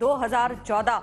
2014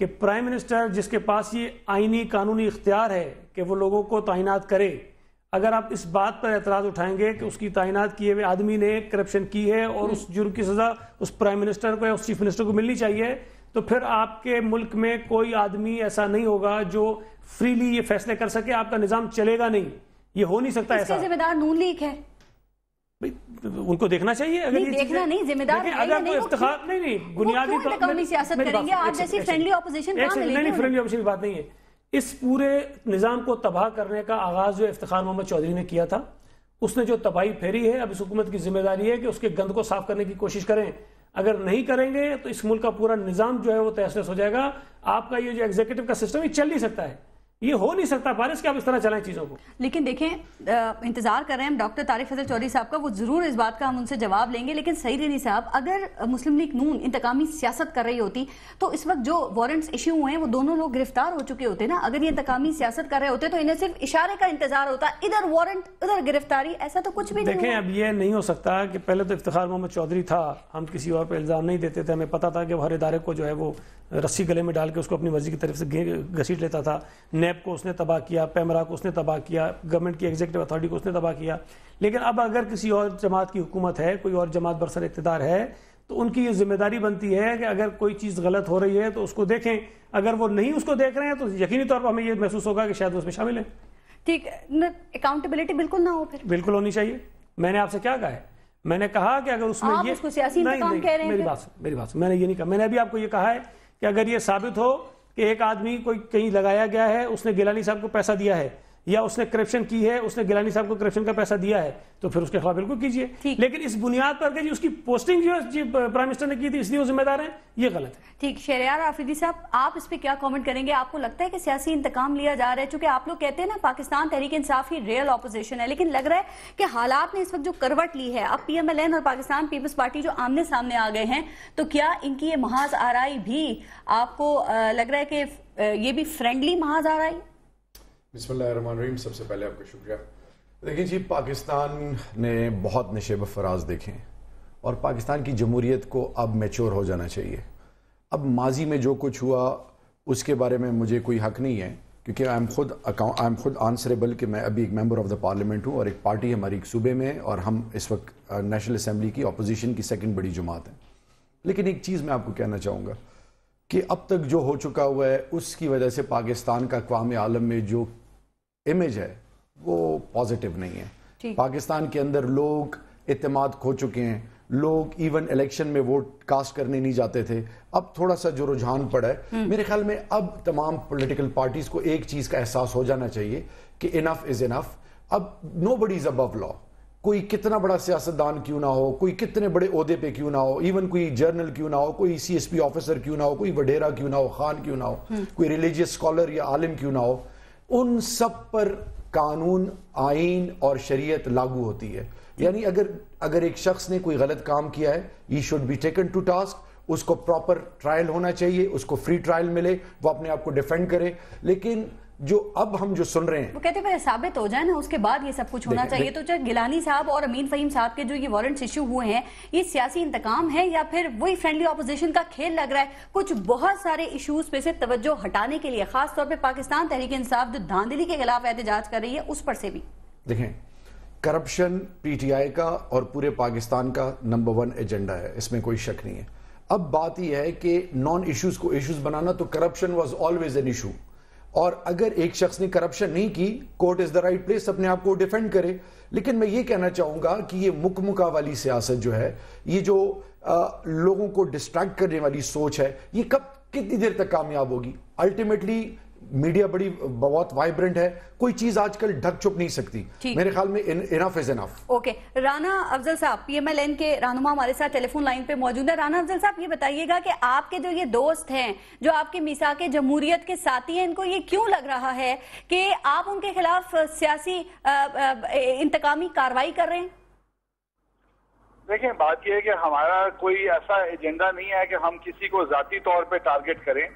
کہ prime minister جس کے پاس یہ آئینی قانونی اختیار ہے کہ وہ لوگوں کو تعینات کرے، اگر آپ اس بات پر اعتراض اٹھائیں گے کہ اس کی تعینات کیے ہوئے آدمی نے کرپشن کی ہے اور اس جرم کی سزا اس پرائم منسٹر کو یا اس چیف منسٹر کو ملنی چاہیے، تو پھر آپ کے ملک میں کوئی آدمی ایسا نہیں ہوگا جو فریلی یہ فیصلے کر سکے. آپ کا نظام چلے گا نہیں، یہ ہو نہیں سکتا. ایسا ذمہ دار نون لیگ ہے، ان کو دیکھنا چاہیے. اگر یہ دیکھنا نہیں، ذمہ دار اگر کوئی افتخار نہیں بنیادی قومی سیاست کریں گے. آپ جیسی فرینڈلی اپوزیشن کہاں ملے گی؟ نہیں، فرینڈلی اپوزیشن کی بات نہیں ہے. اس پورے نظام کو تباہ کرنے کا آغاز جو افتخار محمد چودھری نے کیا تھا، اس نے جو تباہی پھیری ہے، اب اس حکومت کی ذمہ داری ہے کہ اس کے گند کو صاف کرنے کی کوشش کریں. اگر نہیں کریں گے تو اس ملک کا پورا نظام جو ہے وہ تحس نحس ہو جائے گا. آپ کا یہ جو ایگزیکٹو کا سسٹم یہ چل نہیں سکتا ہے، یہ ہو نہیں سکتا پارس کہ آپ اس طرح چلائیں چیزوں کو. لیکن دیکھیں، انتظار کر رہے ہیں ہم ڈاکٹر طارق فضل چودھری صاحب کا، وہ ضرور اس بات کا ہم ان سے جواب لیں گے. لیکن سعید علی صاحب، اگر مسلم لیگ نون انتقامی سیاست کر رہی ہوتی تو اس وقت جو وارنٹس ایشو ہوئے ہیں وہ دونوں لوگ گرفتار ہو چکے ہوتے نا. اگر یہ انتقامی سیاست کر رہے ہوتے تو انہیں صرف اشارے کا انتظار ہوتا، ادھر وارنٹ ادھر گرفتاری، ایسا تو کچھ بھی نہیں. دیکھیں، اب یہ نہیں ہو سکتا کہ پہلے تو افتخار محمد چودھری تھا، ہم کسی اور پہ الزام نہیں دیتے تھے، ہمیں پتا تھا کہ وہ ہر ادارے کو جو ہے وہ رسی گلے میں ڈال کے اس کو اپنی مرضی کی طرف سے گھسیٹ لیتا تھا. نیب کو اس نے تباہ کیا، پیمرا کو اس نے تباہ کیا، گورنمنٹ کی ایگزیکٹو اتھارٹی کو اس نے تباہ کیا. لیکن اب اگر کسی اور جماعت کی حکومت ہے، کوئی اور جماعت برسر اقتدار ہے، تو ان کی یہ ذمہ داری بنتی ہے کہ اگر کوئی چیز غلط ہو رہی ہے تو اس کو دیکھیں. اگر وہ نہیں اس کو دیکھ رہے ہیں تو یقینی طور پر ہمیں یہ محسوس ہوگا کہ شاید وہ اس میں شامل ہیں. ٹھیک، اکاؤنٹیبلٹی بالکل نہ ہو، پھر بالکل ہونی چاہیے. میں نے آپ سے کیا کہا ہے؟ میں نے کہا کہ اگر اس میں آپ یہ اس کو سیاسی انتقام کہہ رہے ہیں. میری بات میں نے یہ نہیں کہا. میں نے ابھی آپ کو یہ کہا ہے کہ اگر یہ ثابت ہو کہ ایک آدمی کوئی کہیں لگایا گیا ہے، اس نے گیلانی صاحب کو پیسہ دیا ہے، یا اس نے کرپشن کی ہے، اس نے گیلانی صاحب کو کرپشن کا پیسہ دیا ہے، تو پھر اس کے خلاف بالکل کیجیے. لیکن اس بنیاد پر کہ اس کی پوسٹنگ جو ہے پرائم منسٹر نے کی تھی اس لیے وہ ذمہ دار ہیں، یہ غلط ہے. ٹھیک، شہریار آفریدی صاحب، آپ اس پہ کیا کامنٹ کریں گے؟ آپ کو لگتا ہے کہ سیاسی انتقام لیا جا رہا ہے؟ چونکہ آپ لوگ کہتے ہیں نا پاکستان تحریک انصاف ہی ریئل اپوزیشن ہے، لیکن لگ رہا ہے کہ حالات نے اس وقت جو کروٹ لی ہے، اب پی ایم ایل این اور پاکستان پیپلز پارٹی جو آمنے سامنے آ گئے ہیں، تو کیا ان کی یہ محاذ آرائی بھی آپ کو لگ رہا ہے کہ یہ بھی فرینڈلی محاذ آرائی؟ بسم اللہ الرحمن الرحیم. سب سے پہلے آپ کا شکریہ. دیکھیں جی، پاکستان نے بہت نشیب فراز دیکھیں اور پاکستان کی جمہوریت کو اب میچور ہو جانا چاہیے. اب ماضی میں جو کچھ ہوا اس کے بارے میں مجھے کوئی حق نہیں ہے، کیونکہ آئی ایم خود آنسریبل کہ میں ابھی ایک ممبر آف دا پارلیمنٹ ہوں اور ایک پارٹی ہماری ایک صوبے میں، اور ہم اس وقت نیشنل اسمبلی کی اپوزیشن کی سیکنڈ بڑی جماعت ہیں. لیکن ایک چیز میں آپ کو کہنا چاہوں گا کہ اب تک جو ہو چکا ہوا ہے اس کی وجہ سے پاکستان کا اقوام عالم میں جو امیج ہے وہ پازیٹیو نہیں ہے. پاکستان کے اندر لوگ اعتماد کھو چکے ہیں. لوگ ایون الیکشن میں ووٹ کاسٹ کرنے نہیں جاتے تھے. اب تھوڑا سا جو رجحان پڑا ہے، میرے خیال میں اب تمام پولیٹیکل پارٹیز کو ایک چیز کا احساس ہو جانا چاہیے کہ انف از انف. اب نو بڈی از ابو لا. کوئی کتنا بڑا سیاستدان کیوں نہ ہو، کوئی کتنے بڑے عہدے پہ کیوں نہ ہو، ایون کوئی جرنل کیوں نہ ہو، کوئی سی ایس پی آفیسر کیوں نہ ہو، کوئی وڈیرا کیوں نہ ہو، خان کیوں نہ ہو، کوئی ریلیجیس اسکالر یا عالم کیوں نہ ہو، ان سب پر قانون، آئین اور شریعت لاگو ہوتی ہے. یعنی اگر ایک شخص نے کوئی غلط کام کیا ہے، he should be taken to task. اس کو پراپر ٹرائل ہونا چاہیے، اس کو فری ٹرائل ملے، وہ اپنے آپ کو ڈیفینڈ کرے. لیکن جو اب ہم جو سن رہے ہیں، وہ کہتے ہیں ثابت ہو جائے نا، اس کے بعد یہ سب کچھ ہونا چاہیے. تو چاہے گیلانی صاحب اور امین فہیم صاحب کے جو یہ وارنٹس ایشو ہوئے ہیں، یہ سیاسی انتقام ہے یا پھر وہی فرینڈلی اپوزیشن کا کھیل لگ رہا ہے؟ کچھ بہت سارے ایشوز پہ سے توجہ ہٹانے کے لیے، خاص طور پہ پاکستان تحریک انصاف جو دھاندلی کے خلاف احتجاج کر رہی ہے، اس پر سے بھی دیکھیں، کرپشن پی ٹی آئی کا اور پورے پاکستان کا نمبر 1 ایجنڈا ہے، اس میں کوئی شک نہیں ہے. اب بات یہ ہے کہ نان ایشوز کو ایشوز بنانا، تو corruption was always an issue. اور اگر ایک شخص نے کرپشن نہیں کی، court is the right place, اپنے آپ کو ڈیفینڈ کرے. لیکن میں یہ کہنا چاہوں گا کہ یہ مکمکا والی سیاست جو ہے، یہ جو لوگوں کو ڈسٹریکٹ کرنے والی سوچ ہے، یہ کتنی دیر تک کامیاب ہوگی؟ الٹیمیٹلی میڈیا بہت وائبرنٹ ہے، کوئی چیز آج کل ڈھک چھپ نہیں سکتی. میرے خیال میں انف از انف. اوکے، رانا افضل صاحب پی ایم ایل این کے رہنما ہمارے ساتھ ٹیلی فون لائن پہ موجود ہے. رانا افضل صاحب، یہ بتائیے گا کہ آپ کے جو یہ دوست ہیں، جو آپ کے میثاق جمہوریت کے ساتھی ہیں، ان کو یہ کیوں لگ رہا ہے کہ آپ ان کے خلاف سیاسی انتقامی کارروائی کر رہے ہیں؟ دیکھیں، بات یہ ہے کہ ہمارا کوئی ایسا ایجنڈا نہیں ہے کہ ہم کسی کو ذاتی طور پہ ٹارگٹ کریں.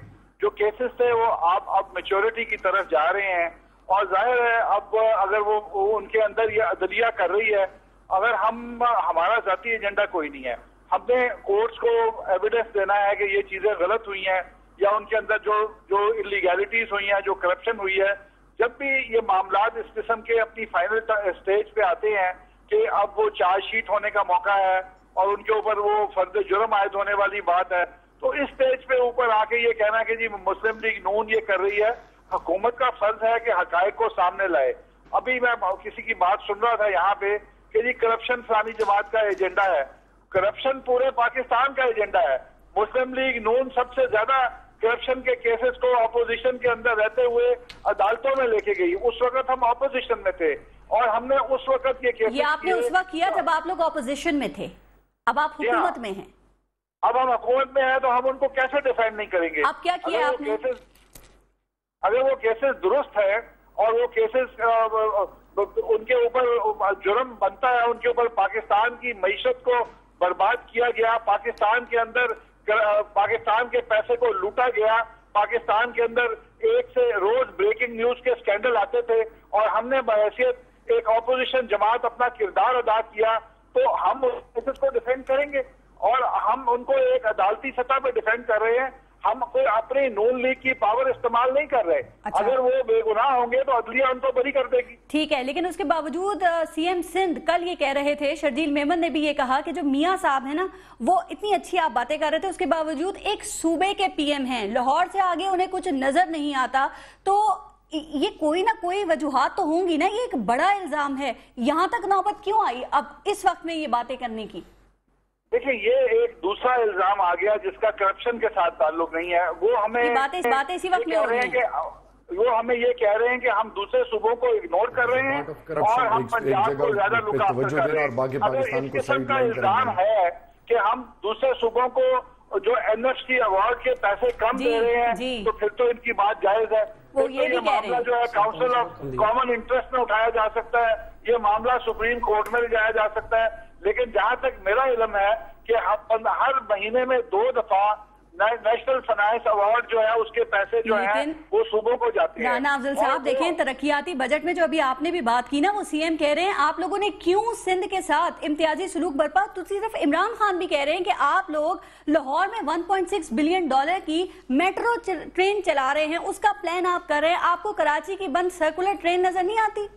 جو کیسز تھے وہ آپ اب میچورٹی کی طرف جا رہے ہیں، اور ظاہر ہے اب اگر وہ ان کے اندر یہ عدلیہ کر رہی ہے، اگر ہمارا ذاتی ایجنڈا کوئی نہیں ہے. ہم نے کورٹس کو ایویڈنس دینا ہے کہ یہ چیزیں غلط ہوئی ہیں، یا ان کے اندر جو انلیگیلٹیز ہوئی ہیں, جو کرپشن ہوئی ہے, جب بھی یہ معاملات اس قسم کے اپنی فائنل سٹیج پہ آتے ہیں کہ اب وہ چارج شیٹ ہونے کا موقع ہے اور ان کے اوپر وہ فرد جرم عائد ہونے والی بات ہے, تو اس سٹیج پہ اوپر آ کے یہ کہنا کہ جی مسلم لیگ نون یہ کر رہی ہے, حکومت کا فرض ہے کہ حقائق کو سامنے لائے. ابھی میں کسی کی بات سن رہا تھا یہاں پہ کہ جی کرپشن فلانی جماعت کا ایجنڈا ہے. کرپشن پورے پاکستان کا ایجنڈا ہے. مسلم لیگ نون سب سے زیادہ کرپشن کے کیسز کو اپوزیشن کے اندر رہتے ہوئے عدالتوں میں لے کے گئی. اس وقت ہم اپوزیشن میں تھے اور ہم نے اس وقت یہ کیسز, یہ آپ نے اس وقت کیا جب آپ لوگ اپوزیشن میں تھے, اب آپ حکومت میں ہیں. اب ہم حکومت میں ہیں تو ہم ان کو کیسے ڈیفینڈ نہیں کریں گے؟ اب کیا کیا آپ نے؟ اگر وہ کیسز درست ہے اور وہ کیسز ان کے اوپر جرم بنتا ہے, ان کے اوپر پاکستان کی معیشت کو برباد کیا گیا, پاکستان کے اندر پاکستان کے پیسے کو لوٹا گیا, پاکستان کے اندر ایک سے روز بریکنگ نیوز کے سکینڈل آتے تھے اور ہم نے بحیثیت ایک اپوزیشن جماعت اپنا کردار ادا کیا, تو ہم اس کیسز کو ڈیفینڈ کریں گے اور ہم ان کو ایک عدالتی سطح پہ ڈیفینڈ کر رہے ہیں. ہم کوئی اپنی نون لیگ کی پاور استعمال نہیں کر رہے. اگر وہ بے گناہ ہوں گے تو عدلیہ ان کو بری کر دے گی. ٹھیک ہے, لیکن اس کے باوجود سی ایم سندھ کل یہ کہہ رہے تھے, شرجیل میمن نے بھی یہ کہا کہ جو میاں صاحب ہیں نا وہ اتنی اچھی آپ باتیں کر رہے تھے, اس کے باوجود ایک صوبے کے پی ایم ہیں, لاہور سے آگے انہیں کچھ نظر نہیں آتا. تو یہ کوئی نہ کوئی وجوہات تو ہوں گی نا, یہ ایک بڑا الزام ہے. یہاں تک نوبت کیوں آئی اب اس وقت میں یہ باتیں کرنے کی؟ دیکھیں یہ ایک دوسرا الزام آ گیا جس کا کرپشن کے ساتھ تعلق نہیں ہے. وہ ہمیں باتیں اسی وقت میں ہو رہی ہیں. وہ ہمیں یہ کہہ رہے ہیں کہ ہم دوسرے صوبوں کو اگنور کر رہے ہیں اور ہم پنجاب کو زیادہ لک آفٹر کر رہے ہیں. اگر اس قسم کا الزام ہے کہ ہم دوسرے صوبوں کو جو این ایف سی ایوارڈ کے پیسے کم دے رہے ہیں تو پھر تو ان کی بات جائز ہے. یہ معاملہ جو ہے کاؤنسل آف کامن انٹرسٹ میں اٹھایا جا سکتا ہے, یہ معاملہ سپریم کورٹ میں لے جایا جا سکتا ہے. لیکن جہاں تک میرا علم ہے کہ ہر مہینے میں 2 دفعہ نیشنل فائنانس ایوارڈ جو ہے اس کے پیسے جو ہیں وہ صوبوں کو جاتے ہیں. رانا افضل صاحب دیکھیں, ترقیاتی بجٹ میں جو ابھی آپ نے بھی بات کی نا, وہ سی ایم کہہ رہے ہیں آپ لوگوں نے کیوں سندھ کے ساتھ امتیازی سلوک برپا. تو صرف عمران خان بھی کہہ رہے ہیں کہ آپ لوگ لاہور میں $1.6 بلین کی میٹرو ٹرین چلا رہے ہیں, اس کا پلان آپ کر رہے ہیں, آپ کو کراچی کی بند سرکولر ٹرین نظر نہیں آتی؟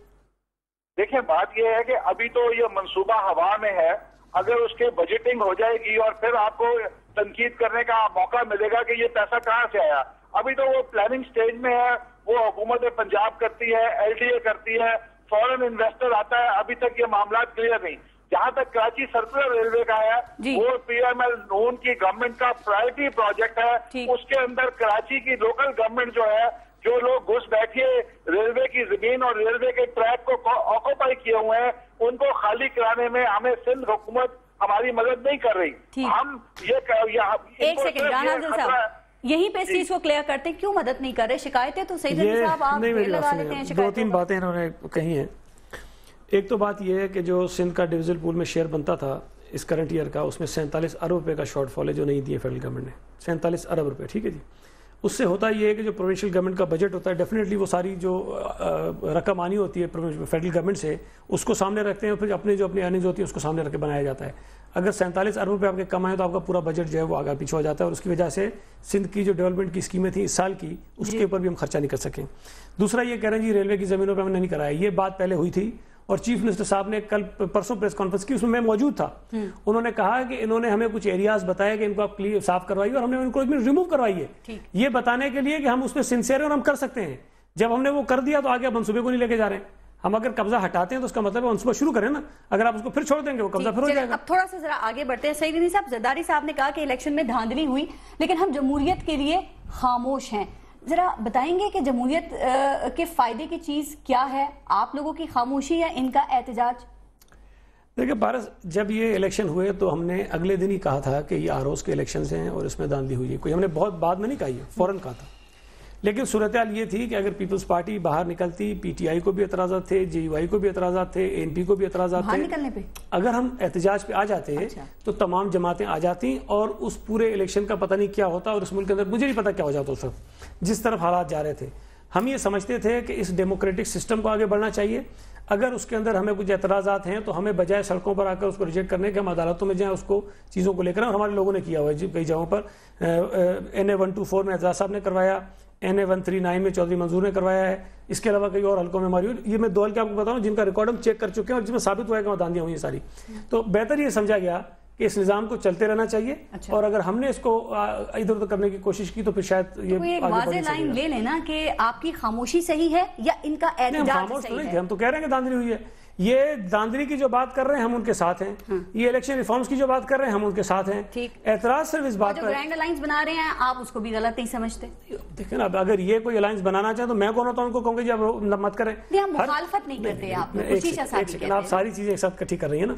دیکھیں بات یہ ہے کہ ابھی تو یہ منصوبہ ہوا میں ہے. اگر اس کے بجٹنگ ہو جائے گی اور پھر آپ کو تنقید کرنے کا موقع ملے گا کہ یہ پیسہ کہاں سے آیا. ابھی تو وہ پلاننگ سٹیج میں ہے, وہ حکومت پنجاب کرتی ہے, ایل ڈی اے کرتی ہے, فورن انویسٹر آتا ہے, ابھی تک یہ معاملات کلیئر نہیں. جہاں تک کراچی سرکولر ریلوے کا ہے وہ پی ایم ایل نون کی گورنمنٹ کا پرائرٹی پروجیکٹ ہے. اس کے اندر کراچی کی لوکل گورنمنٹ جو ہے, جو لوگ گھس بیٹھے ریلوے کی زمین اور ریلوے کے ٹریک کو آکوپائی کیے ہوئے ہیں, ان کو خالی کرانے میں ہمیں سندھ حکومت ہماری مدد نہیں کر رہی. ہم ایک سیکنڈ رانا افضل صاحب, یہیں پہ اس چیز کو کلیئر کرتے ہیں, کیوں مدد نہیں کر رہے؟ شکایتیں تو سعید علی صاحب آپ لگا لیتے ہیں. 2-3 باتیں انہوں نے کہی ہیں. ایک تو بات یہ ہے کہ جو سندھ کا ڈویژل پول میں شیئر بنتا تھا اس کرنٹ ایئر کا, اس میں 47 ارب روپے کا شارٹ فال ہے جو نہیں دیے فیڈرل گورنمنٹ نے. 47 ارب روپے, ٹھیک ہے جی. اس سے ہوتا یہ ہے کہ جو پروونشل گورنمنٹ کا بجٹ ہوتا ہے, ڈیفینیٹلی وہ ساری جو رقم آنی ہوتی ہے فیڈرل گورنمنٹ سے اس کو سامنے رکھتے ہیں, پھر اپنے جو اپنی ارننگز ہوتی ہیں اس کو سامنے رکھ کے بنایا جاتا ہے. اگر 47 ارب روپے آپ کے کم آئے تو آپ کا پورا بجٹ جو ہے وہ آگے پیچھے ہو جاتا ہے, اور اس کی وجہ سے سندھ کی جو ڈیولپمنٹ کی اسکیمیں تھیں اس سال کی, اس کے اوپر بھی ہم خرچہ نہیں کر سکیں. دوسرا یہ کہہ رہے ہیں جی ریلوے کی زمینوں پہ ہم نے نہیں کرایا. یہ بات پہلے ہوئی تھی اور چیف منسٹر صاحب نے کل پرسوں پریس کانفرنس کی, اس میں موجود تھا. انہوں نے کہا کہ انہوں نے ہمیں کچھ ایریاز بتایا کہ ان کو آپ کلیئر صاف کروائیے, اور ہم نے ان کو ریموو کروائی ہے, یہ بتانے کے لیے کہ ہم اس پہ سنسیئر ہیں اور ہم کر سکتے ہیں. جب ہم نے وہ کر دیا تو آگے منصوبے کو نہیں لے کے جا رہے ہیں. ہم اگر قبضہ ہٹاتے ہیں تو اس کا مطلب ہے منصوبہ شروع کریں نا, اگر آپ اس کو پھر چھوڑ دیں گے وہ قبضہ پھر ہو جائے گا. اب تھوڑا سا ذرا آگے بڑھتے ہیں. سعید علی صاحب, زرداری صاحب نے کہا کہ الیکشن میں دھاندلی ہوئی لیکن ہم جمہوریت کے لیے خاموش ہیں. ذرا بتائیں گے کہ جمہوریت کے فائدے کی چیز کیا ہے, آپ لوگوں کی خاموشی یا ان کا احتجاج؟ دیکھیں پارس, جب یہ الیکشن ہوئے تو ہم نے اگلے دن ہی کہا تھا کہ یہ آروز کے الیکشنز ہیں اور اس میں دھاندلی ہوئی ہے. کوئی ہم نے بہت بعد میں نہیں کہا, یہ فوراً کہا تھا. لیکن صورتحال یہ تھی کہ اگر پیپلز پارٹی باہر نکلتی, پی ٹی آئی کو بھی اعتراضات تھے, جے یو آئی کو بھی اعتراضات تھے, اے این پی کو بھی اعتراضات تھے. اگر ہم احتجاج پہ آ جاتے تو تمام جماعتیں آ جاتی اور اس پورے الیکشن کا پتہ نہیں کیا ہوتا, اور اس ملک کے اندر مجھے نہیں پتا کیا ہو جاتا اس وقت جس طرف حالات جا رہے تھے. ہم یہ سمجھتے تھے کہ اس ڈیموکریٹک سسٹم کو آگے بڑھنا چاہیے. اگر اس کے اندر ہمیں کچھ اعتراضات ہیں تو ہمیں بجائے سڑکوں پر آ کر اس کو ریجیکٹ کرنے کے ہم عدالتوں میں جائیں اس کو چیزوں کو لے کر، اور ہمارے لوگوں نے کیا ہوا ہے کئی جگہوں پر. NA-124 میں اعزاز صاحب نے کروایا، NA-139 میں چودھری منظور نے کروایا ہے، اس کے علاوہ کئی اور حلقوں میں ہماری ہوئی. یہ میں 2 حلقے آپ کو بتاؤں جن کا ریکارڈ ہم چیک کر چکے ہیں اور جس میں ثابت ہوا ہے کہ داندیاں ہوئی ہیں ساری. تو بہتر یہ سمجھا گیا کہ اس نظام کو چلتے رہنا چاہیے، اور اگر ہم نے اس کو ادھر ادھر کرنے کی کوشش کی تو پھر شاید یہ ایک واضح لائن لے لینا کہ آپ کی خاموشی صحیح ہے یا ان کا احتجاج خاموش تو صحیح نہیں ہے. تھے، ہم تو کہہ رہے ہیں کہ داندلی ہوئی ہے. یہ داندلی کی جو بات کر رہے ہیں ہم ان کے ساتھ ہیں، یہ الیکشن ریفارمز کی جو بات کر رہے ہیں ہم ان کے ساتھ ہیں. اعتراض صرف اس بات جو پر گرینڈ الائنس بنا رہے ہیں آپ اس کو بھی غلط نہیں سمجھتے؟ دیکھیں نا، اگر یہ کوئی الائنس بنانا چاہیں تو میں کون ہوتا ہوں ان کو کہوں گے جی آپ مت کریں. ہم مخالفت نہیں کرتے. آپ ساری چیزیں ایک ساتھ اکٹھی کر رہی ہیں نا.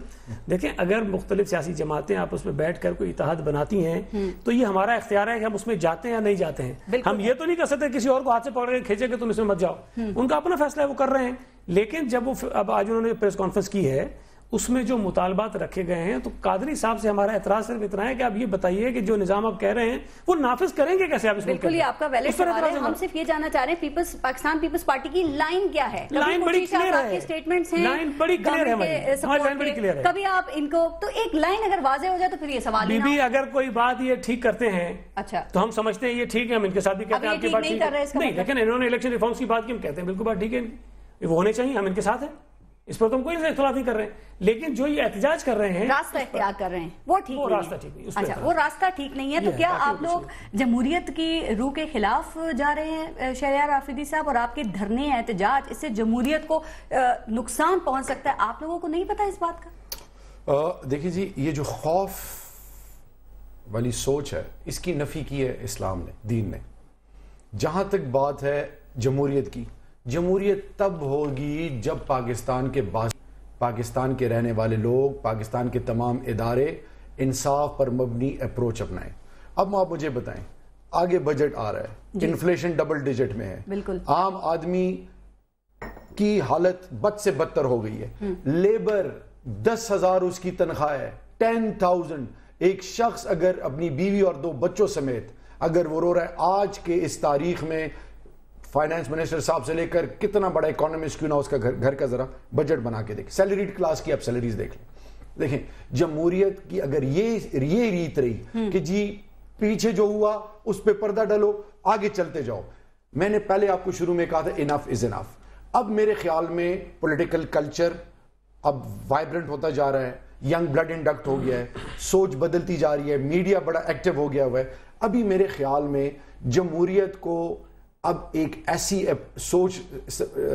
دیکھیں اگر مختلف سیاسی جماعتیں آپس میں بیٹھ کر کوئی اتحاد بناتی ہیں تو یہ ہمارا اختیار ہے کہ ہم اس میں جاتے ہیں یا نہیں جاتے ہیں. ہم یہ تو نہیں کر سکتے کسی اور کو ہاتھ سے پکڑ کے کھینچے کہ تم اس میں مت جاؤ. ان کا اپنا فیصلہ ہے، وہ کر رہے ہیں. لیکن جب وہ اب آج انہوں نے پریس کانفرنس کی ہے اس میں جو مطالبات رکھے گئے ہیں تو قادری صاحب سے ہمارا اعتراض صرف اتنا ہے کہ آپ یہ بتائیے کہ جو نظام آپ کہہ رہے ہیں وہ نافذ کریں گے کیسے آپ اس بالکل یہ آپ کا ویلڈ سوال ہے. ہم صرف یہ جاننا چاہ رہے ہیں پاکستان پیپلز پارٹی کی لائن کیا ہے؟ لائن بڑی کلیئر ہے، اسٹیٹمنٹس ہیں، لائن بڑی کلیئر ہے ہماری لائن بڑی کلیئر ہے. کبھی آپ ان کو تو ایک لائن اگر واضح ہو جائے تو پھر یہ سوال بی بی اگر کوئی بات یہ ٹھیک کرتے ہیں اچھا تو ہم سمجھتے ہیں یہ ٹھیک ہے، ہم ان کے ساتھ بھی کہتے ہیں آپ کی بات ٹھیک ہے. نہیں لیکن انہوں نے الیکشن ریفارمز کی بات کی، ہم کہتے ہیں بالکل بات ٹھیک ہے، وہ ہونے چاہیے، ہم ان کے ساتھ ہیں، اس پر تو ہم کوئی اختلاف نہیں کر رہے ہیں. لیکن جو یہ احتجاج کر رہے ہیں، راستہ اختیار کر رہے ہیں، وہ ٹھیک نہیں ہے. راستہ ٹھیک نہیں. اچھا وہ راستہ ٹھیک نہیں ہے. تو کیا آپ لوگ جمہوریت کی روح کے خلاف جا رہے ہیں شہریار رافدی صاحب، اور آپ کے دھرنے احتجاج اس سے جمہوریت کو نقصان پہنچ سکتا ہے؟ آپ لوگوں کو نہیں پتا اس بات کا؟ دیکھیں جی، یہ جو خوف والی سوچ ہے اس کی نفی کی ہے اسلام نے، دین نے. جہاں تک بات ہے جمہوریت کی، جمہوریت تب ہوگی جب پاکستان کے رہنے والے لوگ، پاکستان کے تمام ادارے انصاف پر مبنی اپروچ اپنائیں. اب آپ مجھے بتائیں، آگے بجٹ آ رہا ہے، انفلیشن ڈبل ڈیجٹ میں ہے، بالکل عام آدمی کی حالت بد سے بدتر ہو گئی ہے. لیبر 10,000 اس کی تنخواہ ہے، 10,000. ایک شخص اگر اپنی بیوی اور 2 بچوں سمیت اگر وہ رو رہا ہے آج کے اس تاریخ میں، فائنانس منسٹر صاحب سے لے کر کتنا بڑا اکانومسٹ کیوں نہ اس کا گھر کا ذرا بجٹ بنا کے دیکھ، سیلریڈ کلاس کی آپ سیلریز دیکھ لیں. دیکھیں جمہوریت کی اگر یہ ریت رہی کہ جی پیچھے جو ہوا اس پہ پردہ ڈالو، آگے چلتے جاؤ. میں نے پہلے آپ کو شروع میں کہا تھا انف از انف. اب میرے خیال میں پولیٹیکل کلچر اب وائبرنٹ ہوتا جا رہا ہے، ینگ بلڈ انڈکٹ ہو گیا ہے، سوچ بدلتی جا رہی ہے، میڈیا بڑا ایکٹیو ہو گیا ہوا ہے. ابھی میرے خیال میں جمہوریت کو اب ایک ایسی سوچ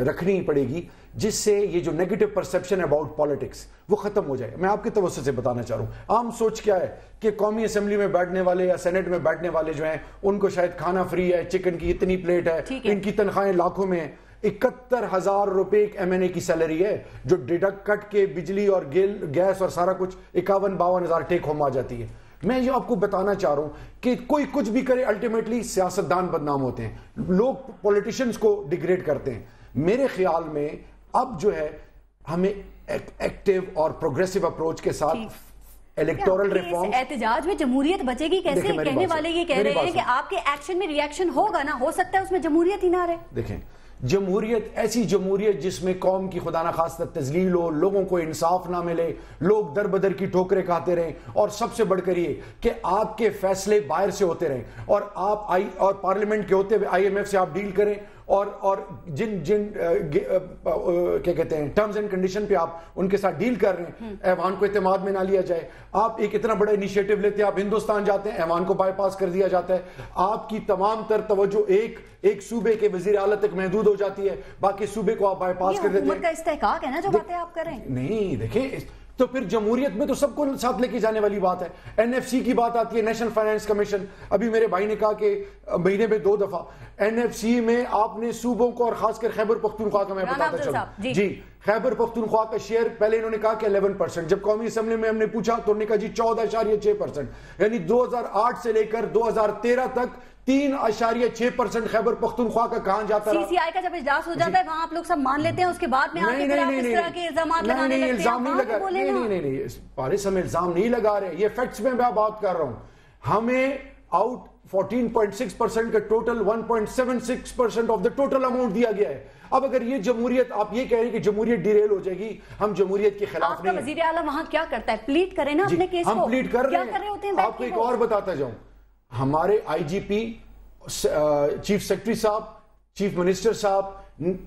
رکھنی پڑے گی جس سے یہ جو نیگیٹو پرسپشن اباؤٹ پالیٹکس وہ ختم ہو جائے. میں آپ کے توسط سے بتانا چاہ رہا ہوں، عام سوچ کیا ہے کہ قومی اسمبلی میں بیٹھنے والے یا سینٹ میں بیٹھنے والے جو ہیں ان کو شاید کھانا فری ہے، چکن کی اتنی پلیٹ ہے، ان کی تنخواہیں لاکھوں میں ہیں. 71,000 روپے ایک MNA کی سیلری ہے جو ڈیڈکٹ کٹ کے بجلی اور گیس اور سارا کچھ 51-52 ٹیک ہوم آ جاتی ہے. میں یہ آپ کو بتانا چاہ رہا ہوں کہ کوئی کچھ بھی کرے الٹیمیٹلی سیاستدان بدنام ہوتے ہیں، لوگ پولیٹیشنز کو ڈیگریڈ کرتے ہیں. میرے خیال میں اب جو ہے ہمیں ایکٹیو اور پروگریسو اپروچ کے ساتھ الیکٹورل ریفارم. احتجاج میں جمہوریت بچے گی کیسے؟ کہنے والے یہ کہہ رہے ہیں کہ آپ کے ایکشن میں ریاکشن ہوگا نا، ہو سکتا ہے اس میں جمہوریت ہی نہ رہے. دیکھیں جمہوریت ایسی جمہوریت جس میں قوم کی خدا نخواستہ تذلیل ہو، لوگوں کو انصاف نہ ملے، لوگ در بدر کی ٹھوکریں کھاتے رہیں، اور سب سے بڑھ کر یہ کہ آپ کے فیصلے باہر سے ہوتے رہیں اور آپ اور پارلیمنٹ کے ہوتے ہوئے IMF سے آپ ڈیل کریں اور جن کیا کہتے ہیں ٹرمز اینڈ کنڈیشن پہ آپ ان کے ساتھ ڈیل کر رہے ہیں، ایوان کو اعتماد میں نہ لیا جائے. آپ ایک اتنا بڑا انیشیٹو لیتے ہیں، آپ ہندوستان جاتے ہیں، ایوان کو بائی پاس کر دیا جاتا ہے. آپ کی تمام تر توجہ ایک صوبے کے وزیر اعلیٰ تک محدود ہو جاتی ہے، باقی صوبے کو آپ بائی پاس کر دیتے ہیں. حکومت کا استحقاق ہے نا جو باتیں آپ کر رہے ہیں. نہیں دیکھیں تو پھر جمہوریت میں تو سب کو ساتھ لے کے جانے والی بات ہے. NFC کی بات آتی ہے، نیشنل فائنانس کمیشن. ابھی میرے بھائی نے کہا کہ مہینے میں 2 دفعہ NFC میں آپ نے صوبوں کو اور خاص کر خیبر پختونخوا کا میں بتاتا چلوں جی خیبر پختونخوا کا شیئر پہلے انہوں نے کہا کہ 11%، جب قومی اسمبلی میں ہم نے پوچھا تو انہوں نے کہا جی 14.6%، یعنی 2008 سے لے کر 2013 تک 3.6% خیبر پختونخوا کا کہاں جاتا رہا. CCI کا جب اجلاس ہو جاتا ہے وہاں آپ لوگ سب مان لیتے ہیں، اس کے بعد میں آ کے پھر آپ اس طرح کے الزامات لگانے لگتے ہیں. نہیں پارس ہم الزام نہیں لگا رہے، یہ فیکٹس میں بات کر رہا ہوں. ہمیں آؤٹ 14.6% کا total 1.76% of the total amount دیا گیا ہے. اب اگر یہ جمہوریت آپ یہ کہہ رہے ہیں کہ جمہوریت ڈیریل ہو جائے گی, ہم جمہوریت کے خلاف نہیں ہیں. وزیر اعلیٰ وہاں کیا کرتا ہے؟ پلیٹ کریں نا اپنے کیس کو. ہم پلیٹ کر رہے ہیں. آپ کو ایک اور بتاتا جاؤں, ہمارے آئی جی پی, چیف سیکرٹری صاحب, چیف منسٹر صاحب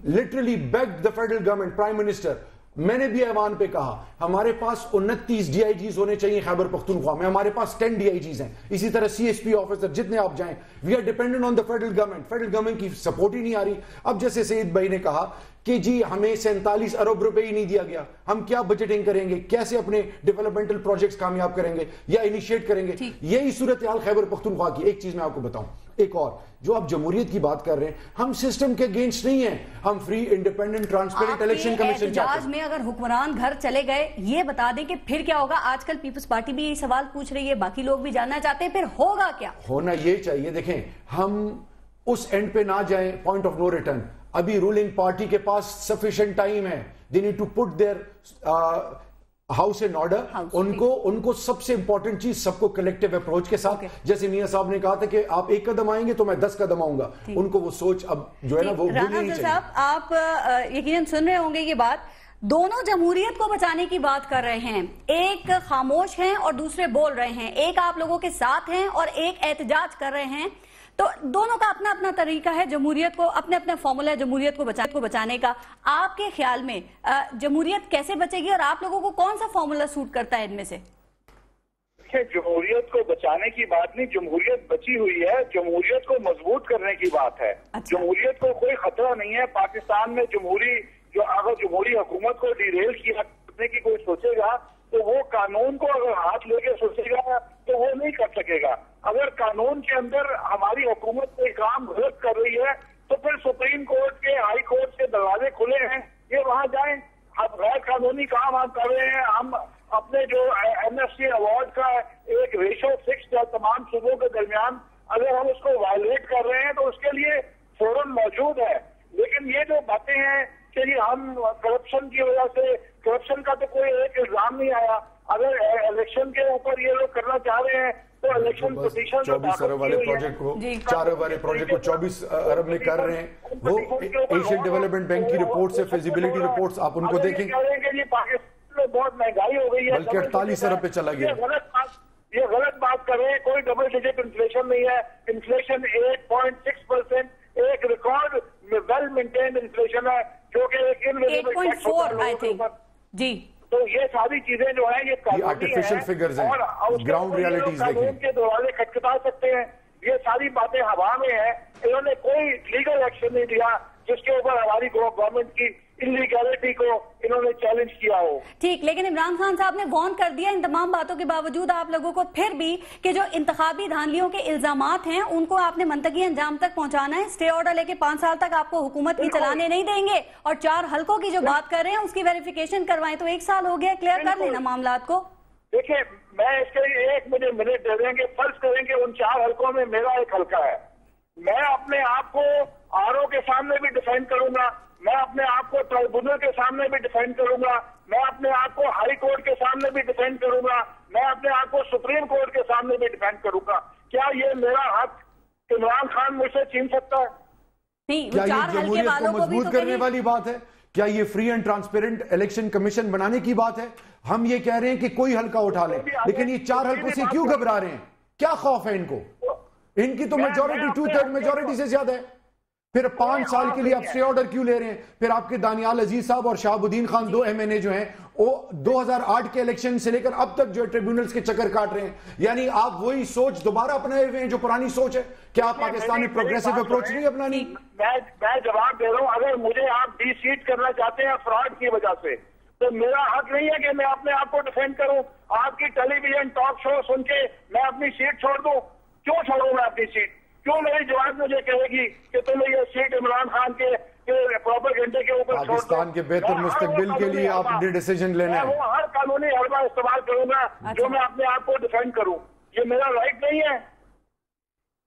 لٹرلی بیگڈ دا فیڈرل گورنمنٹ, پرائم منسٹر, میں نے بھی ایوان پہ کہا ہمارے پاس 29 ڈی آئی جیز ہونے چاہیے خیبر پختونخوا میں, ہمارے پاس 10 ڈی آئی جیز ہیں, اسی طرح سی ایس پی آفیسر جتنے آپ جائیں. We are dependent on the federal government. Federal government کی سپورٹ ہی نہیں آ رہی. اب جیسے سعید بھائی نے کہا کہ جی ہمیں 47 ارب روپے ہی نہیں دیا گیا, ہم کیا بجٹنگ کریں گے, کیسے اپنے ڈیولپمنٹل پروجیکٹس کامیاب کریں گے یا انیشیٹ کریں گے. یہی صورتحال خیبر پختونخوا کی. ایک چیز میں آپ کو بتاؤں, ایک اور, جو آپ جمہوریت کی بات کر رہے ہیں, ہم سسٹم کے اگینسٹ نہیں ہیں, ہم free independent transparent election commission چاہتے ہیں. میں اگر حکمران گھر چلے گئے یہ بتا دیں کہ پھر کیا ہوگا. آج کل پیپلز پارٹی بھی یہی سوال پوچھ رہی ہے, باقی لوگ بھی جاننا چاہتے ہیں پھر ہوگا کیا. ہونا یہ چاہیے, دیکھیں ہم اس اینڈ پہ نہ جائیں, پوائنٹ آف نو ریٹرن. ابھی رولنگ پارٹی کے پاس سفیشینٹ ٹائم ہے. They need to put their house in order. ان کو سب سے امپورٹنٹ چیز سب کو کلیکٹیو اپروچ کے ساتھ, جیسے میاں صاحب نے کہا تھا کہ آپ 1 قدم آئیں گے تو میں 10 قدم آؤں گا, ان کو وہ سوچ اب جو ہے نا وہ بھولنی چاہیے. صاحب آپ یقیناً سن رہے ہوں گے یہ بات, دونوں جمہوریت کو بچانے کی بات کر رہے ہیں. ایک خاموش ہیں اور دوسرے بول رہے ہیں, ایک آپ لوگوں کے ساتھ ہیں اور ایک احتجاج کر رہے ہیں. تو دونوں کا اپنا اپنا طریقہ ہے, جمہوریت کو اپنے اپنے فارمولا ہے جمہوریت کو بچانے کا. آپ کے خیال میں جمہوریت کیسے بچے گی اور آپ لوگوں کو کون سا فارمولا سوٹ کرتا ہے ان میں سے؟ جمہوریت کو بچانے کی بات نہیں, جمہوریت بچی ہوئی ہے, جمہوریت کو مضبوط کرنے کی بات ہے. جمہوریت کو کوئی خطرہ نہیں ہے. پاکستان میں اگر جمہوری حکومت کو ڈیریل کیا کرنے کی کوئی سوچے گا تو وہ قانون کو اگر ہاتھ لے کے سوچے گا تو وہ نہیں کر سکے گا. اگر قانون کے اندر ہماری حکومت کوئی کام غلط کر رہی ہے تو پھر سپریم کورٹ کے, ہائی کورٹ کے دروازے کھلے ہیں, یہ وہاں جائیں. اب غیر قانونی کام ہم کر رہے ہیں, ہم اپنے جو این ایف سی ایوارڈ کا ایک ریشو فکس ہے تمام صوبوں کے درمیان, اگر ہم اس کو وائلیٹ کر رہے ہیں تو اس کے لیے فورم موجود ہے. لیکن یہ جو باتیں ہیں کہ یہ ہم کرپشن کی وجہ سے, کرپشن کا تو کوئی ایک الزام نہیں آیا. اگر الیکشن کے اوپر یہ لوگ کرنا چاہ رہے ہیں تو الیکشن پٹیشن 24 ارب والے پروجیکٹ کو 4 ارب والے پروجیکٹ کو 24 ارب میں کر رہے ہیں. وہ ایشین ڈیولپمنٹ بینک کی رپورٹ سے, فیزیبلٹی رپورٹس آپ ان کو دیکھیں, پاکستان میں بہت مہنگائی ہو گئی ہے, بلکہ 48 ارب پہ چلا گیا. یہ غلط بات کر رہے ہیں. کوئی ڈبل ڈیجٹ انفلیشن نہیں ہے. انفلیشن 8.6%, ایک ریکارڈ ویل مینٹینڈ انفلیشن ہے جو کہ ایک 8.4 آئی تھنک. جی تو یہ ساری چیزیں جو ہیں یہ آرٹیفیشل فگرز ہیں, گراؤنڈ ریالٹیز دیکھیں. قانون کے دروازے کھٹکھٹا سکتے ہیں. یہ ساری باتیں ہوا میں ہیں. انہوں نے کوئی لیگل ایکشن نہیں لیا جس کے اوپر ہماری گورنمنٹ کی انلیگیلٹی کو انہوں نے چیلنج کیا ہو. ٹھیک, لیکن عمران خان صاحب نے وارن کر دیا ان تمام باتوں کے باوجود آپ لوگوں کو پھر بھی کہ جو انتخابی دھاندلیوں کے الزامات ہیں ان کو آپ نے منطقی انجام تک پہنچانا ہے. اسٹے آرڈر لے کے 5 سال تک آپ کو حکومت کی چلانے نہیں دیں گے, اور 4 حلقوں کی جو بات کر رہے ہیں اس کی ویریفیکیشن کروائیں. تو 1 سال ہو گیا, کلیئر کر لینا معاملات کو. دیکھیں میں اس کے لیے 1 منٹ دے دیں گے. فرض کریں کہ ان 4 حلقوں میں میرا ایک حلقہ ہے. میں اپنے آپ کو آر او کے سامنے بھی ڈیفینڈ کروں گا, میں اپنے آپ کو ٹرائبونل کے سامنے بھی ڈیفینڈ کروں گا, میں اپنے آپ کو ہائی کورٹ کے سامنے بھی ڈیفینڈ کروں گا, میں اپنے آپ کو سپریم کورٹ کے سامنے بھی ڈیفینڈ کروں گا. کیا یہ میرا حق عمران خان مجھ سے چھین سکتا ہے؟ نہیں, کیا یہ جمہوریت کو مضبوط کرنے والی بات ہے؟ کیا یہ free and transparent election commission بنانے کی بات ہے؟ ہم یہ کہہ رہے ہیں کہ کوئی حلقہ اٹھا لیں, لیکن یہ 4 حلقوں سے کیوں گھبرا رہے ہیں؟ کیا خوف ہے ان کو؟ ان کی تو میجورٹی 2/3 میجورٹی سے زیادہ ہے. پھر 5 سال کے لیے آپ اسٹے آرڈر کیوں لے رہے ہیں؟ پھر آپ کے دانیال عزیز صاحب اور شہاب الدین خان 2 MNA جو ہیں وہ 2008 کے الیکشن سے لے کر اب تک جو ٹریبیونلز کے چکر کاٹ رہے ہیں. یعنی آپ وہی سوچ دوبارہ اپنائے ہوئے ہیں جو پرانی سوچ ہے. کیا آپ پاکستانی پروگریسو اپروچ نہیں اپنانی؟ میں جواب دے رہا ہوں. اگر مجھے آپ ڈی سیٹ کرنا چاہتے ہیں فراڈ کی وجہ سے تو میرا حق نہیں ہے کہ میں اپنے آپ کو ڈیفینڈ کروں. آپ کی ٹیلی ویژن ٹاک شو سن کے میں اپنی سیٹ چھوڑ دوں؟ کیوں چھوڑوں میں اپنی سیٹ؟ کیوں میری جواب مجھے کہے گی کہ تمہیں یہ سیٹ عمران خان کے پروپیگنڈے کے اوپر چھوڑ دو؟ پاکستان کے بہتر مستقبل کے لیے آپ نے ڈیسیجن لینا ہے. میں وہ ہر قانونی حربہ استعمال کروں گا جو میں اپنے آپ کو ڈیفینڈ کروں. یہ میرا رائٹ نہیں ہے.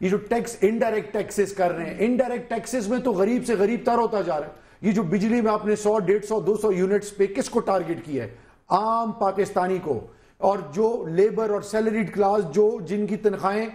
یہ جو ٹیکس انڈائریکٹ ٹیکسز کر رہے ہیں, انڈائریکٹ ٹیکسز میں تو غریب سے غریب تر ہوتا جا رہا ہے. یہ جو بجلی میں آپ نے 100, 150, 200 یونٹس پہ کس کو ٹارگٹ کیا ہے؟ عام پاکستانی کو, اور جو لیبر اور سیلریڈ کلاس جن کی تنخواہیں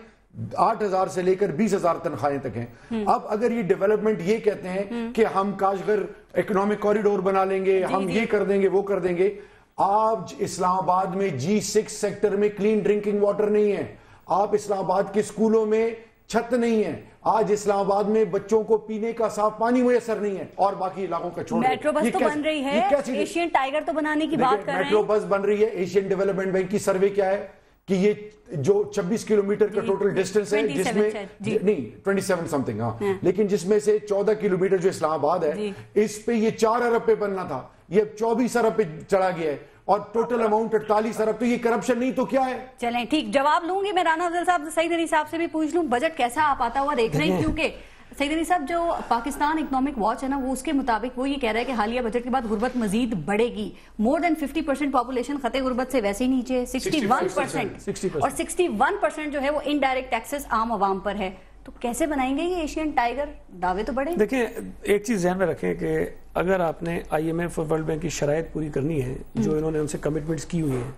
8,000 سے لے کر 20,000 تنخواہیں تک ہیں. اب اگر یہ ڈیولپمنٹ یہ کہتے ہیں کہ ہم کاشغر اکنامک کوریڈور بنا لیں گے, ہم یہ کر دیں گے, وہ کر دیں گے. آج اسلام آباد میں G6 سیکٹر میں کلین ڈرنکنگ واٹر نہیں ہے. آپ اسلام آباد کے اسکولوں میں چھت نہیں ہے. آج اسلام آباد میں بچوں کو پینے کا صاف پانی میسر نہیں ہے, اور باقی علاقوں کا چھوڑ. میٹرو بس تو بن رہی ہے, ایشین ٹائیگر تو بنانے کی بات کر رہے ہیں. میٹرو بس بن رہی ہے. ایشین ڈیولپمنٹ بینک کی سروے کیا ہے کہ یہ جو 26 کلومیٹر کا ٹوٹل ڈسٹنس ہے, جس میں نہیں 27 سمتنگ, ہاں, لیکن جس میں سے 14 کلومیٹر جو اسلام آباد ہے, اس پہ یہ 4 ارب پہ بننا تھا, یہ 24 ارب پہ چلا گیا ہے, اور ٹوٹل اماؤنٹ 48 ارب. تو یہ کرپشن نہیں تو کیا ہے؟ چلیں ٹھیک, جواب لوں گی میں رانا افضل صاحب سے. سعید علی صاحب سے بھی پوچھ لوں, بجٹ کیسا آپ آتا ہوا دیکھ رہے ہیں؟ کیونکہ سعید علی صاحب جو پاکستان اکنامک واچ ہے نا, وہ اس کے مطابق وہ یہ کہہ رہا ہے کہ حالیہ بجٹ کے بعد غربت مزید بڑھے گی. مور دین 50% پاپولیشن خط غربت سے ویسے ہی نیچے ہے, 61%, اور 61% جو ہے وہ انڈائریکٹ ٹیکسز عام عوام پر ہے. تو کیسے بنائیں گے یہ ایشین ٹائیگر؟ دعوے تو بڑے. دیکھیں, ایک چیز ذہن میں رکھیں کہ اگر آپ نے IMF اور ورلڈ بینک کی شرائط پوری کرنی ہے جو انہوں نے ان سے کمٹمنٹس کی ہوئی ہیں,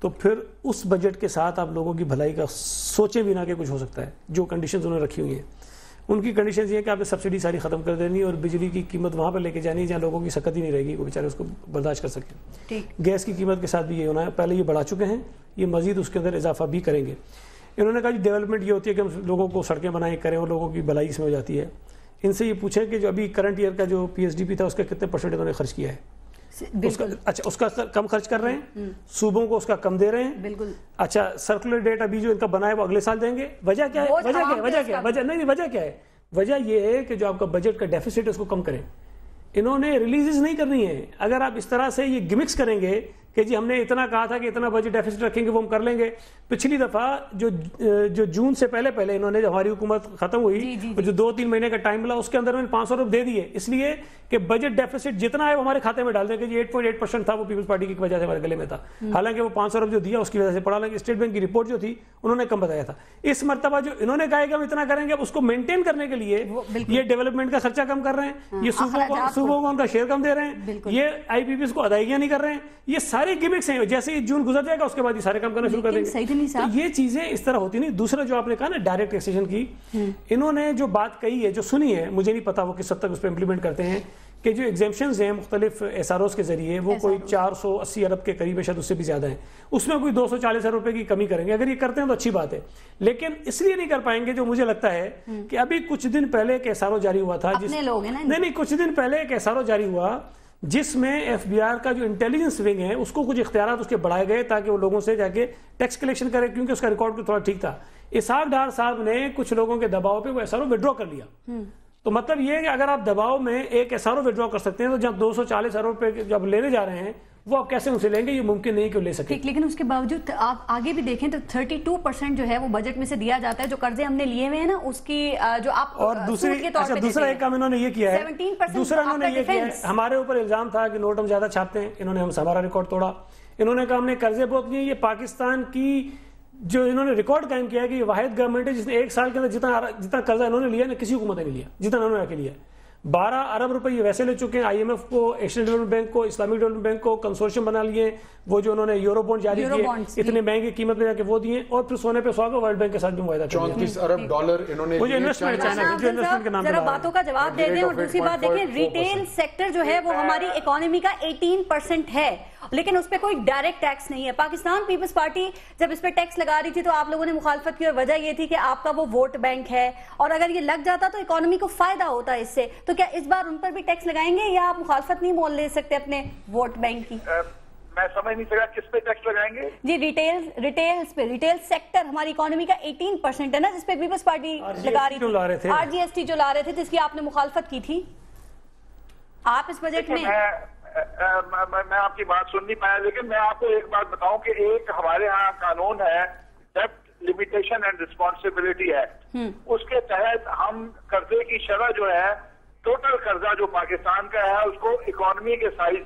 تو پھر اس بجٹ کے ساتھ آپ لوگوں کی بھلائی کا سوچیں بھی نہ کہ کچھ ہو سکتا ہے. جو کنڈیشنز انہوں نے رکھی ہوئی ہیں, ان کی کنڈیشنز یہ ہے کہ آپ نے سبسڈی ساری ختم کر دینی اور بجلی کی قیمت وہاں پر لے کے جانی جہاں لوگوں کی سکت ہی نہیں رہے گی, وہ بیچارے اس کو برداشت کر سکیں. گیس کی قیمت کے ساتھ بھی یہ ہونا ہے, پہلے یہ بڑھا چکے ہیں, یہ مزید اس کے اندر اضافہ بھی کریں گے. انہوں نے کہا جی ڈیولپمنٹ یہ ہوتی ہے کہ ہم لوگوں کو سڑکیں بنائیں کریں اور لوگوں کی بھلائی اس میں ہو جاتی ہے. ان سے یہ پوچھیں کہ جو ابھی کرنٹ ایئر کا جو PSDP تھا اس کا کتنے % انہوں نے خرچ کیا ہے؟ اچھا, اس کا کم خرچ کر رہے ہیں, صوبوں کو اس کا کم دے رہے ہیں. بالکل. اچھا, سرکولر ڈیٹ ابھی جو ان کا بنا ہے وہ اگلے سال دیں گے. وجہ کیا ہے؟ وجہ کیا ہے؟ وجہ یہ ہے کہ جو آپ کا بجٹ کا ڈیفیسٹ ہے اس کو کم کریں. انہوں نے ریلیزز نہیں کرنی ہے. اگر آپ اس طرح سے یہ گمکس کریں گے کہ جی ہم نے اتنا کہا تھا کہ اتنا بجٹ ڈیفیسٹ رکھیں گے وہ ہم کر لیں گے. پچھلی دفعہ جو جون سے پہلے انہوں نے ہماری حکومت ختم ہوئی جو 2-3 مہینے کا ٹائم ملا, اس کے اندر میں 500 ارب دے دیے, اس لیے کہ بجٹ ڈیفیسٹ جتنا ہے وہ ہمارے کھاتے میں ڈال دیں کہ جی 8.8% تھا, وہ پیپلز پارٹی کی وجہ سے ہمارے گلے میں تھا. حالانکہ وہ 500 ارب جو دیا اس کی وجہ سے پڑا, لیں اسٹیٹ بینک کی رپورٹ جو تھی انہوں نے کم بتایا تھا. اس مرتبہ جو انہوں نے کہا کہ ہم اتنا کریں گے, اب اس کو مینٹین کرنے کے لیے یہ ڈیولپمنٹ کا خرچہ کم کر رہے ہیں, یہ صوبوں کو ان کا شیئر کم دے رہے ہیں, یہ IPPs کو ادائیگیاں نہیں کر رہے ہیں. یہ سارے گمکس ہیں. جیسے ہی جون گزر جائے گا اس کے بعد یہ سارے کام کرنا شروع کر دیں گے. تو یہ چیزیں اس طرح ہوتی نہیں. دوسرا جو آپ نے کہا نا ڈائریکٹ ٹیکسیشن کی, انہوں نے جو بات کہی ہے جو سنی ہے, مجھے نہیں پتا وہ کس حد تک اس پہ امپلیمنٹ کرتے ہیں, کہ جو ایگزیمپشنز ہیں مختلف SROs کے ذریعے وہ کوئی 480 ارب کے قریب ہے, شاید اس سے بھی زیادہ ہیں. اس میں کوئی 240 ارب روپے کی کمی کریں گے. اگر یہ کرتے ہیں تو اچھی بات ہے, لیکن اس لیے نہیں کر پائیں گے جو مجھے لگتا ہے کہ ابھی کچھ دن پہلے ایک SRO جاری ہوا تھا, نہیں کچھ دن پہلے ایک SRO جاری ہوا جس میں FBR کا جو انٹیلیجنس ونگ ہے اس کو کچھ اختیارات اس کے بڑھائے گئے تاکہ وہ لوگوں سے جا کے ٹیکس کلیکشن کرے, کیونکہ اس کا ریکارڈ تھوڑا ٹھیک تھا. اسحاق ڈار صاحب نے کچھ لوگوں کے دباؤ پہ وہ SRO وڈرا کر لیا. تو مطلب یہ ہے کہ اگر آپ دباؤ میں ایک SRO وڈرا کر سکتے ہیں تو جب 240 ارب روپے جب لینے جا رہے ہیں وہ آپ کیسے اسے لیں گے؟ یہ ممکن نہیں کہ وہ لے سکیں. لیکن اس کے باوجود آپ آگے بھی دیکھیں تو 32% جو ہے وہ بجٹ میں سے دیا جاتا ہے, جو قرضے ہم نے لیے ہوئے ہیں نا اس کی جو آپ اور دوسرا ایک کام انہوں نے یہ کیا ہے, دوسرا انہوں نے یہ کیا ہے, ہمارے اوپر الزام تھا کہ نوٹ ہم زیادہ چھاپتے ہیں, انہوں نے ہمارا ریکارڈ توڑا. انہوں نے کہا ہم نے قرضے بہت لیے. یہ پاکستان کی جو انہوں نے ریکارڈ قائم کیا ہے کہ یہ واحد گورنمنٹ ہے جس نے ایک سال کے اندر جتنا قرضہ انہوں نے لیا نا کسی حکومت نے نہیں لیا جتنا انہوں نے آ کے لیا. 12 ارب روپے یہ ویسے لے چکے ہیں, IMF کو, ایشین ڈیولپمنٹ بینک کو, اسلامک ڈیولپمنٹ بینک کو کنسورشیم بنا لیے, وہ جو انہوں نے یورو بانڈ جاری کیے اتنے مہنگے قیمت میں جا کے وہ دیے, اور پھر سونے پہ سوہاگا ورلڈ بینک کے ساتھ بھی معاہدہ کیا. 34 ارب ڈالر انہوں نے جو انویسٹمنٹ کے نام ذرا باتوں کا جواب دے دیں. اور دوسری بات دیکھیں, ریٹیل سیکٹر جو ہے وہ ہماری اکانومی کا 18% ہے, لیکن اس پہ کوئی ڈائریکٹ ٹیکس نہیں ہے. پاکستان پیپلز پارٹی جب اس پہ ٹیکس لگا رہی تھی تو آپ لوگوں نے مخالفت کی, اور وجہ یہ تھی کہ آپ کا وہ ووٹ بینک ہے, اور اگر یہ لگ جاتا تو اکانومی کو فائدہ ہوتا ہے اس سے. تو کیا اس بار ان پر بھی ٹیکس لگائیں گے یا آپ مخالفت نہیں بول لے سکتے اپنے ووٹ بینک کی؟ میں سمجھ نہیں سکا کس پہ ٹیکس لگائیں گے؟ جی ریٹیل سیکٹر ہماری اکانومی کا 18% ہے نا, جس پہ پیپلز پارٹی لگا رہی تھی, RGST جو لا رہے تھے جس کی آپ نے مخالفت کی تھی. آپ اس بجٹ میں میں آپ کی بات سن نہیں پایا, لیکن میں آپ کو ایک بات بتاؤں کہ ایک ہمارے ہاں قانون ہے ڈیبٹ لمیٹیشن اینڈ ریسپانسبلٹی ایکٹ, اس کے تحت ہم قرضے کی شرح جو ہے ٹوٹل قرضہ جو پاکستان کا ہے اس کو اکانومی کے سائز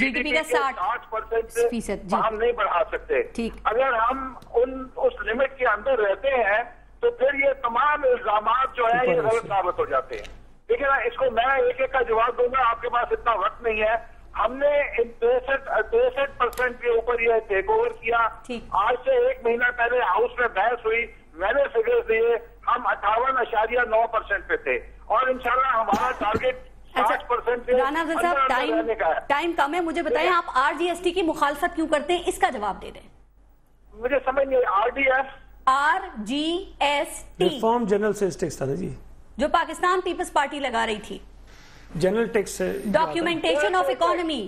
GDP کا 60% سے ہم نہیں بڑھا سکتے. اگر ہم اس لمٹ کے اندر رہتے ہیں تو پھر یہ تمام الزامات جو ہے یہ غلط ثابت ہو جاتے ہیں. دیکھیں نا, اس کو میں ایک ایک کا جواب دوں گا, آپ کے پاس اتنا وقت نہیں ہے. ہم نے 63% کے اوپر یہ ٹیک اوور کیا. آج سے 1 مہینہ پہلے ہاؤس میں بحث ہوئی, میں نے فگرز دیے, ہم 58.9% پہ تھے, اور انشاءاللہ ہمارا ٹارگیٹ 60% رانا افضل صاحب ٹائم کم ہے, مجھے بتائیں آپ آر جی ایس ٹی کی مخالفت کیوں کرتے ہیں, اس کا جواب دے دیں. مجھے سمجھ نہیں, R G S T reform general sales tax تھا نا جی, جو پاکستان پیپلز پارٹی لگا رہی تھی. General tax documentation of economy.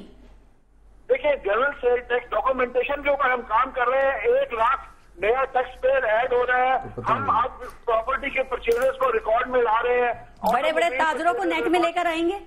دیکھیں جنرل سیل ٹیکس ڈاکیومنٹیشن کے اوپر ہم کام کر رہے ہیں. 1 لاکھ نیا ٹیکس پیئر ایڈ ہو رہا ہے. ہم اب پراپرٹی کے پرچیزز کو ریکارڈ میں لا رہے ہیں. بڑے بڑے تاجروں کو نیٹ میں لے کر آئیں گے,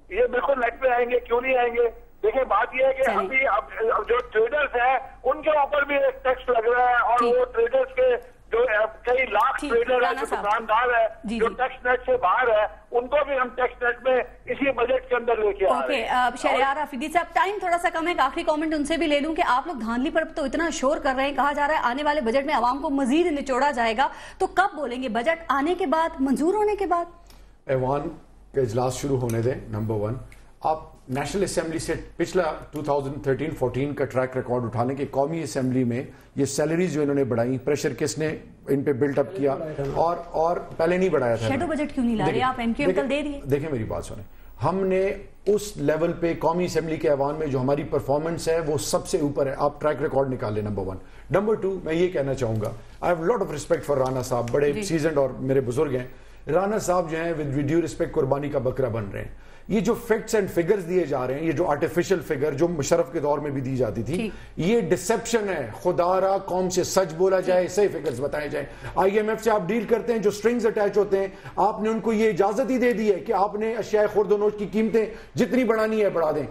یہ بالکل نیٹ میں آئیں گے, کیوں نہیں آئیں گے. دیکھیں بات یہ ہے کہ ابھی اب جو ٹریڈرز ہیں ان کے اوپر بھی ایک ٹیکس لگ رہا ہے, اور وہ ٹریڈرز کے جو کئی لاکھ ٹریڈر ہیں, جو دکاندار ہیں, جو ٹیکس نیٹ سے باہر ہے, ان کو بھی ہم ٹیکس نیٹ میں اسی بجٹ کے اندر لے کے آ رہے ہیں. شہریار آفریدی صاحب, ٹائم تھوڑا سا کم ہے, آخری کامنٹ ان سے بھی لے لوں کہ آپ لوگ دھاندلی پر تو اتنا شور کر رہے ہیں, کہا جا رہا ہے آنے والے بجٹ میں عوام کو مزید نچوڑا جائے گا, تو کب بولیں گے, بجٹ آنے کے بعد, منظور ہونے کے بعد؟ ایوان کا اجلاس شروع ہونے دیں. نمبر 1, آپ نیشنل اسمبلی سے پچھلا 2013-14 کا ٹریک ریکارڈ اٹھانے کے, قومی اسمبلی میں یہ سیلریز جو انہوں نے بڑھائی, پریشر کس نے ان پہ بلٹ اپ کیا, اور پہلے نہیں بڑھایا تھا. شیڈو بجٹ کیوں نہیں لا رہے آپ, این کیو ایم کل دے دیے. دیکھیں میری بات سنیں, ہم نے اس لیول پہ قومی اسمبلی کے ایوان میں جو ہماری پرفارمنس ہے وہ سب سے اوپر ہے. آپ ٹریک ریکارڈ نکال لیں. نمبر 1. نمبر 2, میں یہ کہنا چاہوں گا, I have lot of respect for Rana صاحب, بڑے سیزنڈ اور میرے بزرگ ہیں. رانا صاحب جو ہیں ود ڈیو ریسپیکٹ قربانی کا بکرا بن رہے ہیں. یہ جو فیکٹس اینڈ فگرز دیے جا رہے ہیں, یہ جو آرٹیفیشل فگر جو مشرف کے دور میں بھی دی جاتی تھی, یہ ڈسپشن ہے. خدا را قوم سے سچ بولا جائے, صحیح فگرز بتائے جائیں. آئی ایم ایف سے آپ ڈیل کرتے ہیں, جو سٹرنگز اٹیچ ہوتے ہیں, آپ نے ان کو یہ اجازت ہی دے دی ہے کہ آپ نے اشیاء خرد و نوش کی قیمتیں جتنی بڑھانی ہے بڑھا دیں.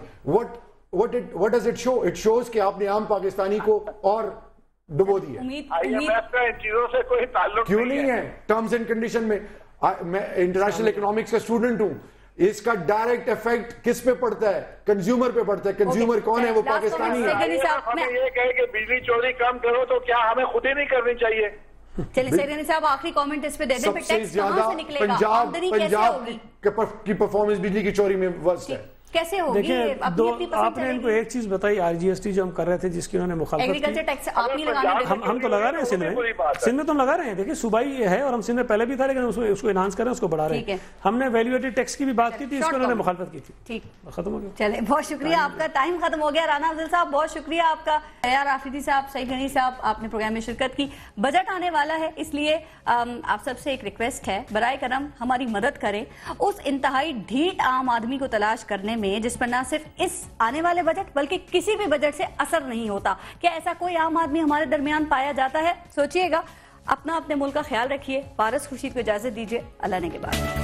what does it show? It shows کہ آپ نے عام پاکستانی کو اور ڈبو دیا. آئی ایم ایف کا ان چیزوں سے کوئی تعلق کیوں نہیں ہے؟ ٹرمز اینڈ کنڈیشن میں, میں انٹرنیشنل اکنامکس کا اسٹوڈنٹ ہوں, اس کا ڈائریکٹ ایفیکٹ کس پہ پڑتا ہے؟ کنزیومر پہ پڑتا ہے. کنزیومر کون ہے؟ وہ پاکستانی ہے. ہمیں یہ کہے کہ بجلی چوری کم کرو, تو کیا ہمیں خود ہی نہیں کرنی چاہیے؟ چلیے سیرانی صاحب آخری کامنٹ اس پہ دے دیں. سب سے زیادہ پنجاب کی پرفارمنس بجلی کی چوری میں ورسٹ ہے. کیسے ہوگی؟ آپ نے ان کو ایک چیز بتائی, آر جی ایس ٹی جو ہم کر رہے تھے جس کی انہوں نے مخالفت ایگریکلچر ٹیکس آپ نہیں لگانے, ہم تو لگا رہے ہیں سندھ میں تو ہم لگا رہے ہیں. دیکھیں صوبائی ہے اور ہم سندھ میں پہلے بھی تھا, لیکن اس کو انہانس کر رہے ہیں, اس کو بڑھا رہے ہیں. ہم نے ویلیو ایڈڈ ٹیکس کی بھی بات کی تھی, اس کو انہوں نے مخالفت کی تھی. ٹھیک, ختم ہو گیا. چلے بہت شکریہ آپ کا, ٹائم ختم ہو گیا. رانا افضل صاحب بہت شکریہ آپ کا. شہریار آفریدی صاحب, سعید غنی صاحب, آپ نے پروگرام میں شرکت کی. بجٹ آنے والا ہے, اس لیے آپ سب سے ایک ریکویسٹ ہے, برائے کرم ہماری مدد کریں اس انتہائی ڈھیٹ عام آدمی کو تلاش کرنے میں جس پر نہ صرف اس آنے والے بجٹ بلکہ کسی بھی بجٹ سے اثر نہیں ہوتا. کیا ایسا کوئی عام آدمی ہمارے درمیان پایا جاتا ہے؟ سوچئے گا. اپنا اپنے ملک کا خیال رکھیے. پارس خورشید کو اجازت دیجیے. اللہ نے کے بعد.